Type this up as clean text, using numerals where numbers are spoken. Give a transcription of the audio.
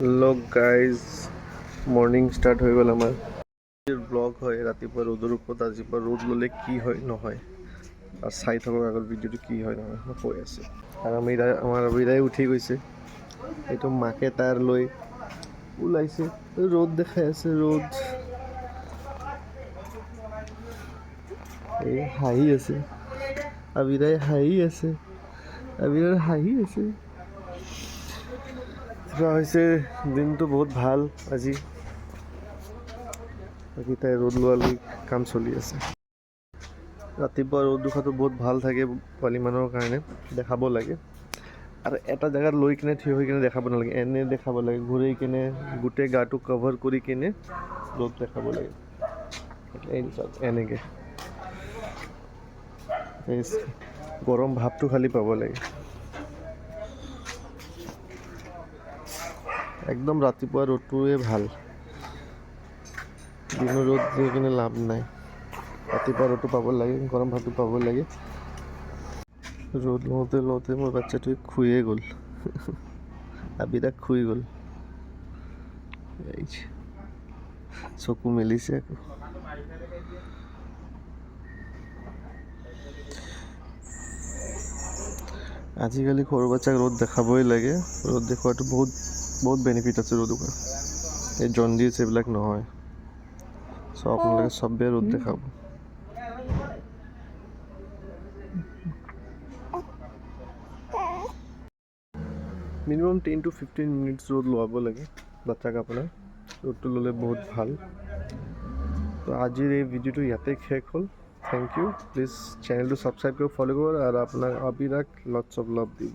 Hello' guys, morning start হৈ গ'ল আমাৰ ব্লগ হয়। ৰাতিপুৱা ৰ'দৰ ওপৰত আজিৰ পৰা ৰ'দ ল'লে কি হয় নহয়, আৰু চাই থাকক আগৰ ভিডিঅ'টো কি হয় নহয় মই কৈ আছোঁ। আৰু আমাৰ আমিৰাই উঠি গৈছে, এইটো মাকে তাৰ লৈ ওলাইছে, ৰ'দ দেখাই আছে। ৰ'দ এই হাঁহি আছে, আবিৰাই হাঁহি আছে, আবিৰাই হাঁহি আছে। কিবা হৈছে, দিনটো বহুত ভাল আজি। বাকী তাই ৰ'দ লোৱালৈ কাম চলি আছে। ৰাতিপুৱা ৰ'দ খোৱাটো বহুত ভাল থাকে পোৱালি মানুহৰ কাৰণে, দেখাব লাগে। আৰু এটা জেগাত লৈ কিনে থিয় হৈ কিনে দেখাব নালাগে, এনে দেখাব লাগে, ঘূৰি কিনে গোটেই গাটো কভাৰ কৰি কিনে ৰ'দ দেখাব লাগে। এনেকৈ গৰম ভাৱটো খালি পাব লাগে। একদম ৰাতিপুৱা ৰ'দটোৱে ভাল, দিনৰ ৰ'দ দি কিনে লাভ নাই। ৰাতিপুৱা ৰ'দটো পাব লাগে, গৰম ভাৱটো পাব লাগে। ৰ'দ লওঁতে লওঁতে মোৰ বাচ্ছাটোৱে শুয়ে গ'ল। আবিৰাক শুই গ'ল, চকু মেলিছে আকৌ। আজিকালি সৰু বাচ্চাক ৰ'দ দেখাবই লাগে। ৰ'দ দেখুৱাটো বহুত বেনিফিট আছে ৰ'দ দেখুৱা। এই জণ্ডিছ এইবিলাক নহয়। চ' আপোনালোকে চবেই ৰ'দ দেখাব। মিনিমাম 10 to 15 মিনিটছ ৰ'দ লোৱাব লাগে বাচ্চাক আপোনাৰ। ৰ'দটো ল'লে বহুত ভাল। তো আজিৰ এই ভিডিঅ'টো ইয়াতে শেষ হ'ল। Thank you. প্লিজ চেনেলটো ছাবস্ক্ৰাইব কৰি ফ'ল' কৰিব, আৰু আপোনাক আবিৰাক লটছ অফ লাভ দিব।